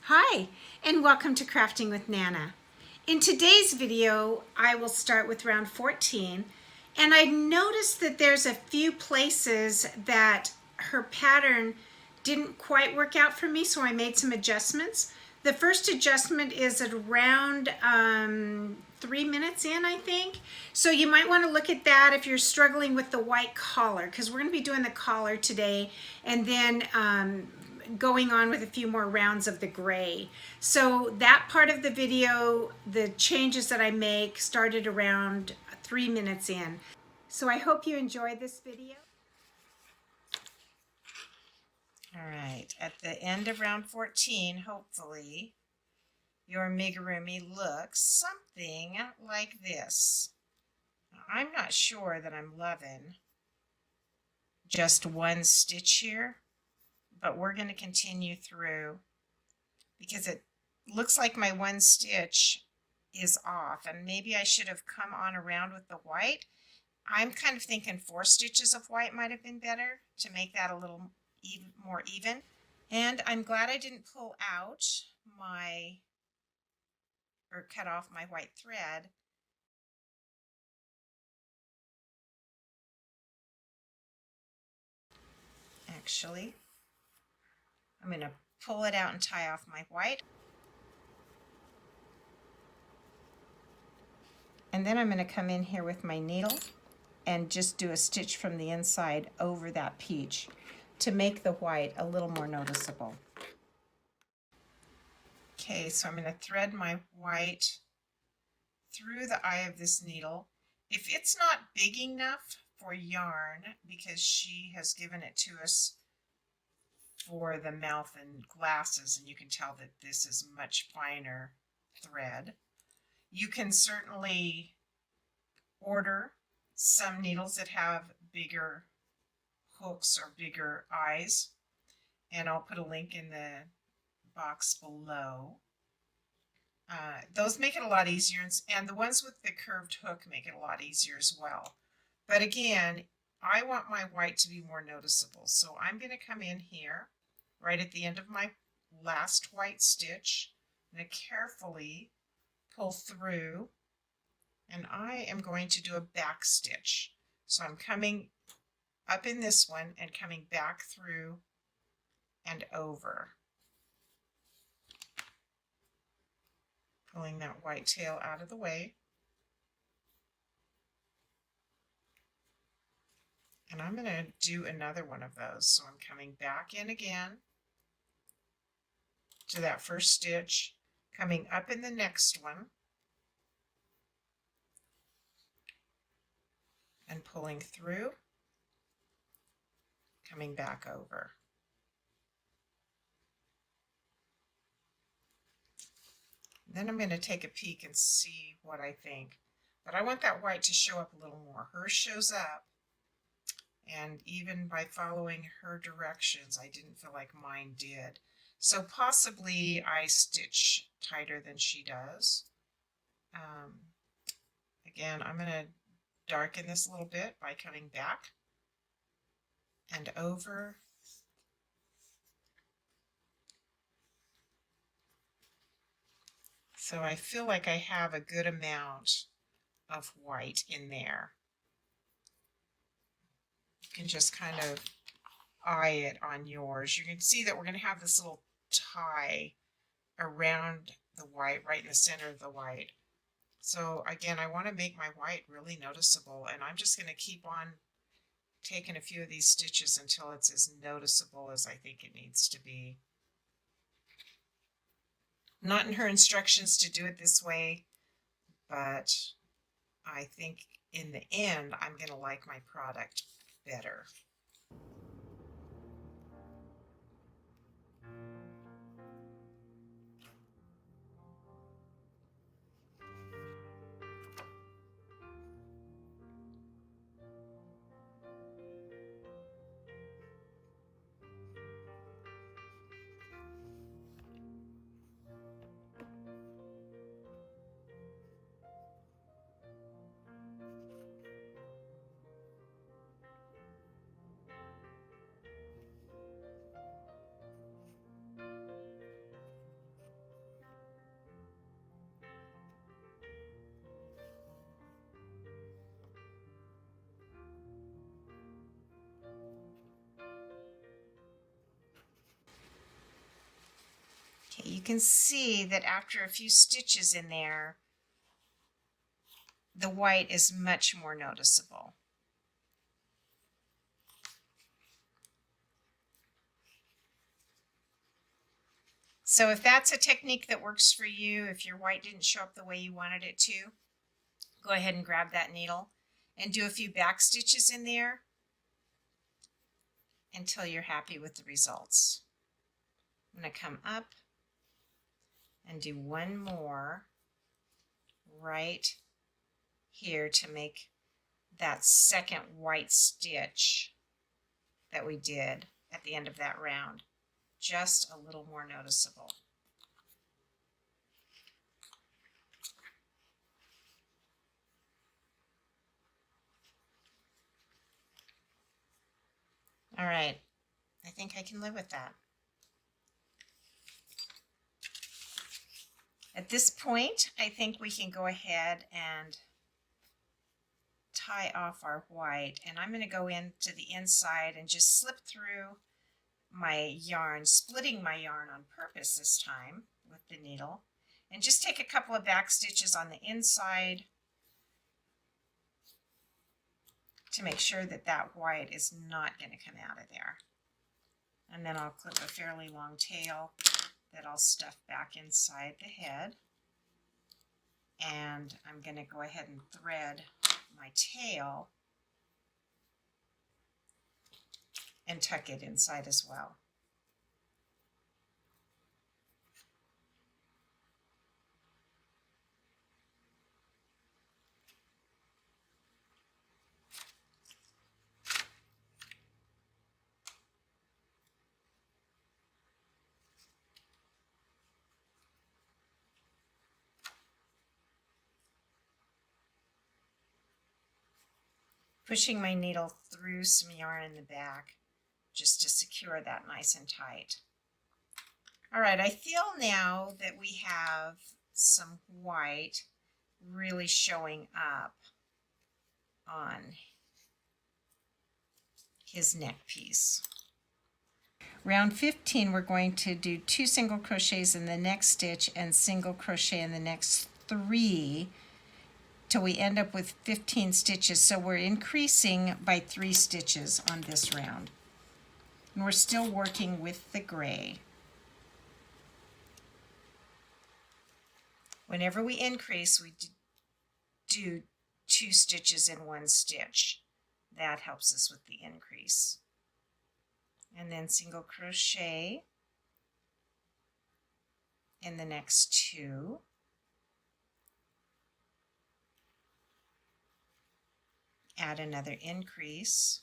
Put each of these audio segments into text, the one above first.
Hi, and welcome to Crafting with Nana. In today's video, I will start with round 14, and I noticed that there's a few places that her pattern didn't quite work out for me, so I made some adjustments. The first adjustment is at around 3 minutes in, I think. So you might want to look at that if you're struggling with the white collar, because we're going to be doing the collar today, and then going on with a few more rounds of the gray. So that part of the video, the changes that I make started around 3 minutes in. So I hope you enjoyed this video. All right, at the end of round 14, hopefully, your amigurumi looks something like this. Now, I'm not sure that I'm loving just one stitch here, but we're going to continue through because it looks like my one stitch is off, and maybe I should have come on around with the white. I'm kind of thinking 4 stitches of white might have been better to make that a little more even. And I'm glad I didn't pull out or cut off my white thread. Actually, I'm going to pull it out and tie off my white. And then I'm going to come in here with my needle and just do a stitch from the inside over that peach to make the white a little more noticeable. Okay, so I'm going to thread my white through the eye of this needle. If it's not big enough for yarn, because she has given it to us for the mouth and glasses, and you can tell that this is much finer thread, you can certainly order some needles that have bigger hooks or bigger eyes, and I'll put a link in the box below. Those make it a lot easier, and the ones with the curved hook make it a lot easier as well. But again, I want my white to be more noticeable, so I'm going to come in here right at the end of my last white stitch. I'm going to carefully pull through, and I am going to do a back stitch. So I'm coming up in this one and coming back through and over, pulling that white tail out of the way. And I'm going to do another one of those. So I'm coming back in again to that first stitch, coming up in the next one, and pulling through, coming back over. Then I'm going to take a peek and see what I think. But I want that white to show up a little more. Hers shows up, and even by following her directions, I didn't feel like mine did. So possibly I stitch tighter than she does. Again, I'm going to darken this a little bit by coming back and over. So I feel like I have a good amount of white in there. You can just kind of eye it on yours. You can see that we're going to have this little tie around the white, right in the center of the white. So again, I want to make my white really noticeable, and I'm just going to keep on taking a few of these stitches until it's as noticeable as I think it needs to be. Not in her instructions to do it this way, but I think in the end, I'm going to like my product better. can see that after a few stitches in there, the white is much more noticeable. So if that's a technique that works for you, if your white didn't show up the way you wanted it to, go ahead and grab that needle and do a few back stitches in there until you're happy with the results. I'm going to come up and do one more right here to make that second white stitch that we did at the end of that round just a little more noticeable. All right, I think I can live with that. At this point, I think we can go ahead and tie off our white, and I'm going to go into the inside and just slip through my yarn, splitting my yarn on purpose this time with the needle, and just take a couple of back stitches on the inside to make sure that that white is not going to come out of there. And then I'll clip a fairly long tail that I'll stuff back inside the head. And I'm going to go ahead and thread my tail and tuck it inside as well. Pushing my needle through some yarn in the back just to secure that nice and tight. All right, I feel now that we have some white really showing up on his neck piece. Round 15, we're going to do 2 single crochets in the next stitch and single crochet in the next 3 till we end up with 15 stitches. So we're increasing by 3 stitches on this round. And we're still working with the gray. Whenever we increase, we do 2 stitches in 1 stitch. That helps us with the increase. And then single crochet in the next 2. Add another increase.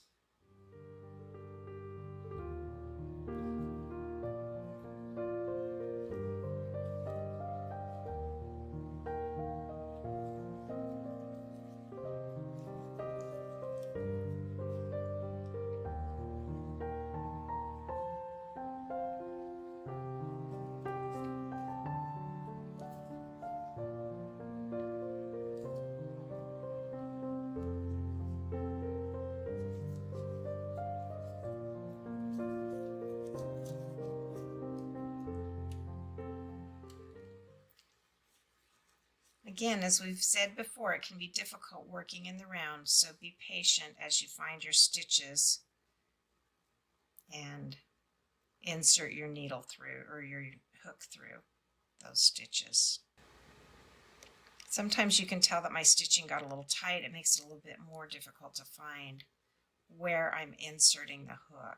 Again, as we've said before, it can be difficult working in the round, so be patient as you find your stitches and insert your needle through or your hook through those stitches. Sometimes you can tell that my stitching got a little tight. It makes it a little bit more difficult to find where I'm inserting the hook.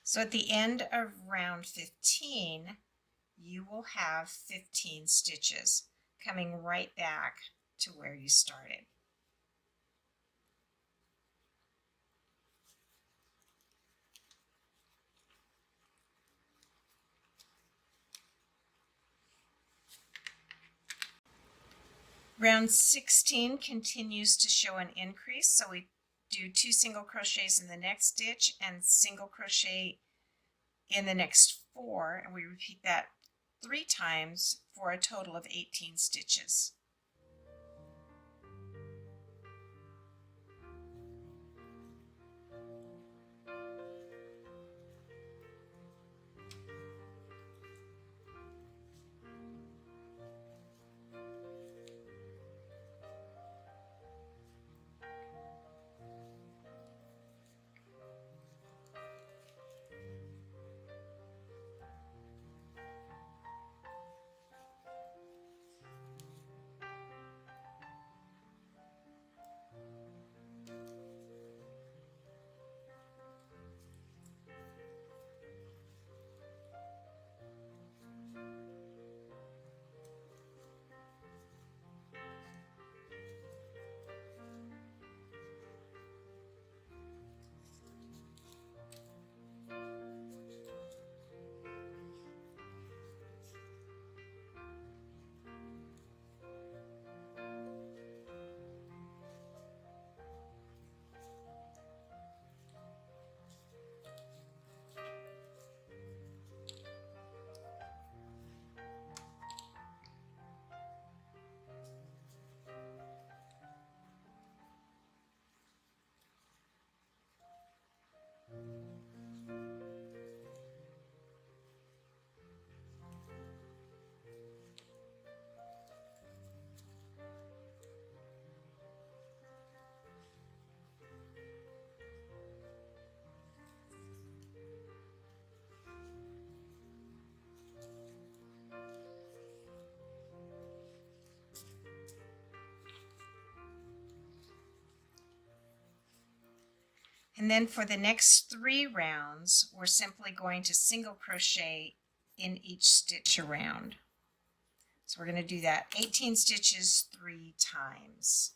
So at the end of round 15, you will have 15 stitches coming right back to where you started. Round 16 continues to show an increase, so we do 2 single crochets in the next stitch and single crochet in the next 4, and we repeat that 3 times for a total of 18 stitches. And then for the next 3 rounds, we're simply going to single crochet in each stitch around. So we're going to do that 18 stitches 3 times.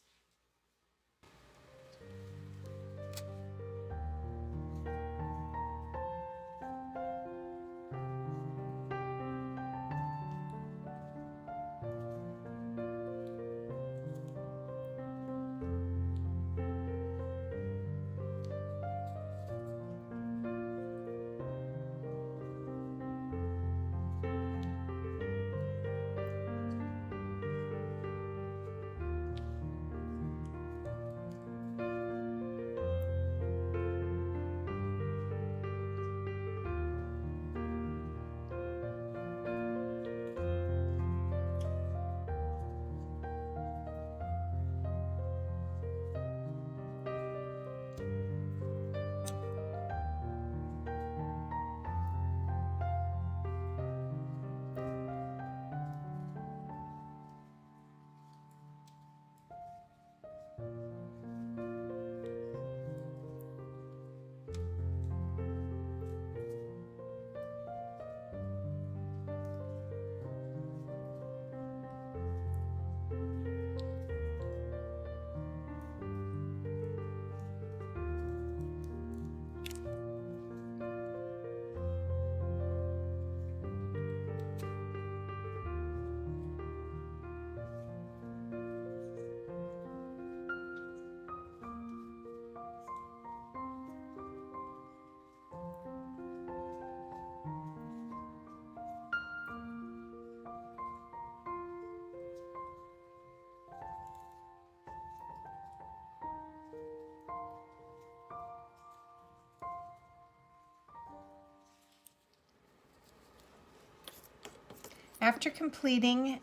After completing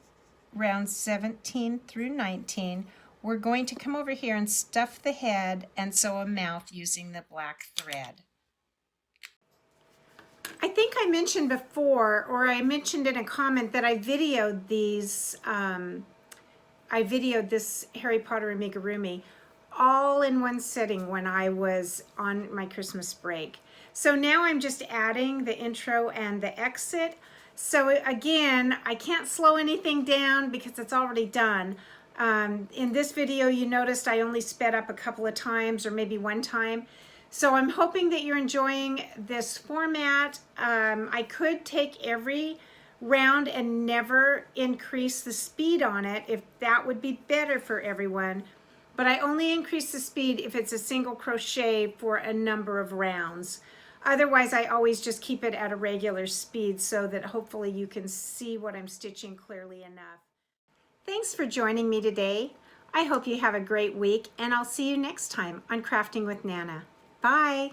rounds 17 through 19, we're going to come over here and stuff the head and sew a mouth using the black thread. I think I mentioned before, or I mentioned in a comment, that I videoed these, I videoed this Harry Potter amigurumi all in one sitting when I was on my Christmas break. So now I'm just adding the intro and the exit. So again, I can't slow anything down because it's already done. In this video, you noticed I only sped up a couple of times, or maybe one time. So I'm hoping that you're enjoying this format. I could take every round and never increase the speed on it if that would be better for everyone. But I only increase the speed if it's a single crochet for a number of rounds. Otherwise, I always just keep it at a regular speed so that hopefully you can see what I'm stitching clearly enough. Thanks for joining me today. I hope you have a great week, and I'll see you next time on Crafting with Nana. Bye.